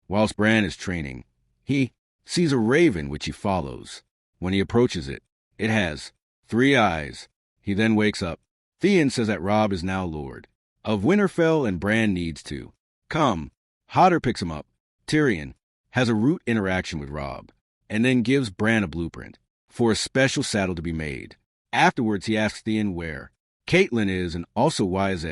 Whilst Bran is training, he sees a raven which he follows. When he approaches it, it has 3 eyes. He then wakes up. Theon says that Robb is now lord of Winterfell and Bran needs to come. Hodder picks him up. Tyrion has a root interaction with Robb and then gives Bran a blueprint for a special saddle to be made. Afterwards, he asks Theon where Catelyn is and also why is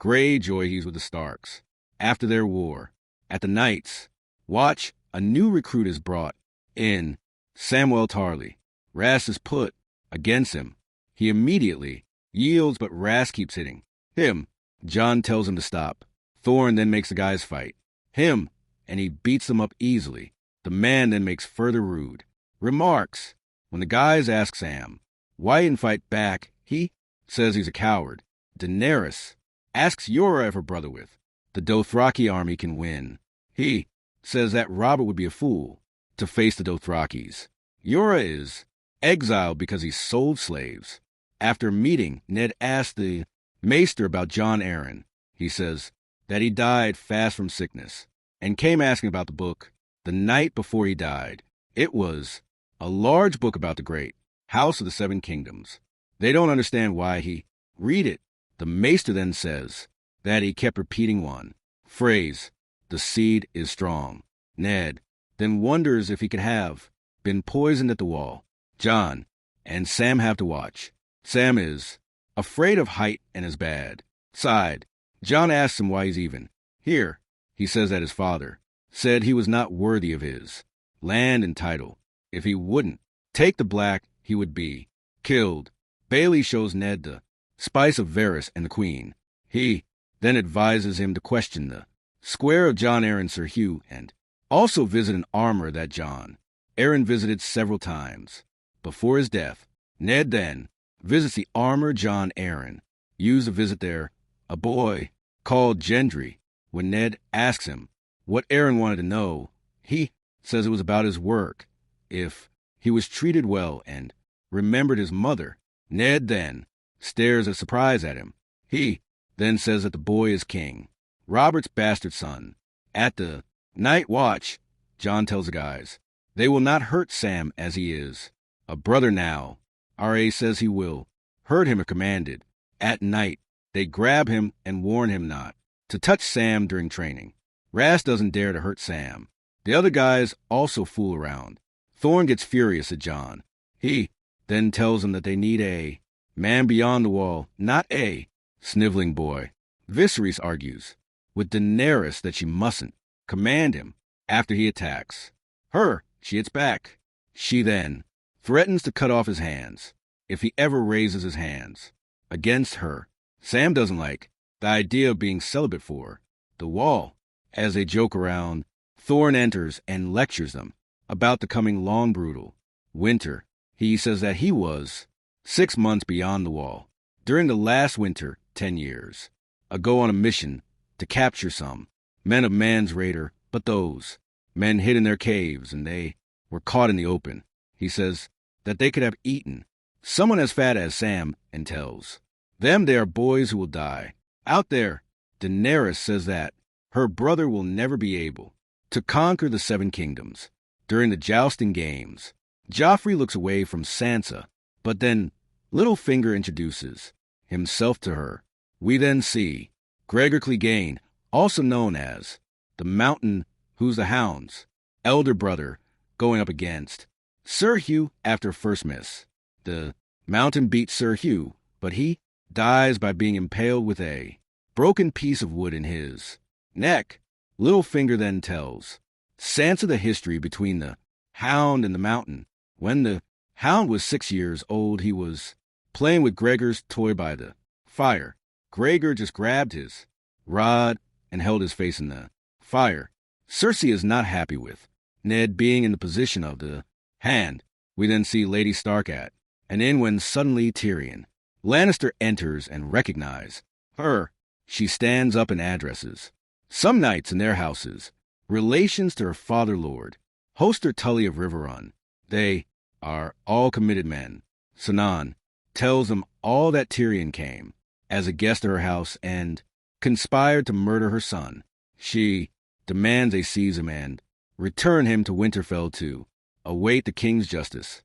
Greyjoy he's with the Starks. After their war, at the Night's Watch, a new recruit is brought in, Samwell Tarly. Rast is put against him. He immediately yields, but Rast keeps hitting him. Jon tells him to stop. Thorne then makes the guys fight him, and he beats them up easily. The man then makes further rude remarks. When the guys ask Sam why he didn't fight back, he says he's a coward. Daenerys asks Yora if her brother with the Dothraki army can win. He says that Robert would be a fool to face the Dothrakis. Yora is exiled because he sold slaves. After meeting, Ned asks the Maester about Jon Arryn. He says that he died fast from sickness and came asking about the book the night before he died. It was a large book about the great House of the Seven Kingdoms. They don't understand why he read it. The Maester then says that he kept repeating one phrase, the seed is strong. Ned then wonders if he could have been poisoned at the wall. Jon and Sam have to watch. Sam is afraid of height and is bad. Side. Jon asks him why he's even here. He says that his father said he was not worthy of his land and title. If he wouldn't take the black, he would be killed. Bailey shows Ned the spice of Varys and the queen. He then advises him to question the square of Jon Arryn Sir Hugh and also visit an armor that Jon Arryn visited several times. Before his death, Ned then visits the armor Jon Arryn used to visit there. A boy called Gendry. When Ned asks him what Arryn wanted to know, he says it was about his work, if he was treated well and remembered his mother. Ned then stares in surprise at him. He then says that the boy is king, Robert's bastard son. At the night watch, Jon tells the guys they will not hurt Sam as he is a brother now. R.A. says he will hurt him if commanded. At night, they grab him and warn him not to touch Sam during training. Rast doesn't dare to hurt Sam. The other guys also fool around. Thorne gets furious at Jon. He then tells him that they need a man beyond the wall, not a sniveling boy. Viserys argues with Daenerys that she mustn't command him after he attacks her. She hits back. She then threatens to cut off his hands if he ever raises his hands against her. Sam doesn't like the idea of being celibate for the wall. As they joke around, Thorne enters and lectures them about the coming long brutal winter. He says that he was 6 months beyond the wall during the last winter 10 years ago on a mission to capture some men of Man's Raider, but those men hid in their caves and they were caught in the open. He says that they could have eaten someone as fat as Sam and tells them they are boys who will die. Out there, Daenerys says that her brother will never be able to conquer the Seven Kingdoms. During the jousting games, Joffrey looks away from Sansa, but then Littlefinger introduces himself to her. We then see Gregor Clegane, also known as the Mountain Who's the Hound's elder brother, going up against Sir Hugh after first miss. The Mountain beats Sir Hugh, but he dies by being impaled with a broken piece of wood in his neck. Littlefinger then tells Sansa the history between the Hound and the Mountain. When the Hound was 6 years old, he was playing with Gregor's toy by the fire. Gregor just grabbed his rod and held his face in the fire. Cersei is not happy with Ned being in the position of the Hand. We then see Lady Stark at an inn when suddenly Tyrion Lannister enters and recognizes her. She stands up and addresses some knights in their houses, relations to her father lord, Hoster Tully of Riverrun. They are all committed men. Sinan tells them all that Tyrion came as a guest to her house and conspired to murder her son. She demands they seize him and return him to Winterfell to await the king's justice.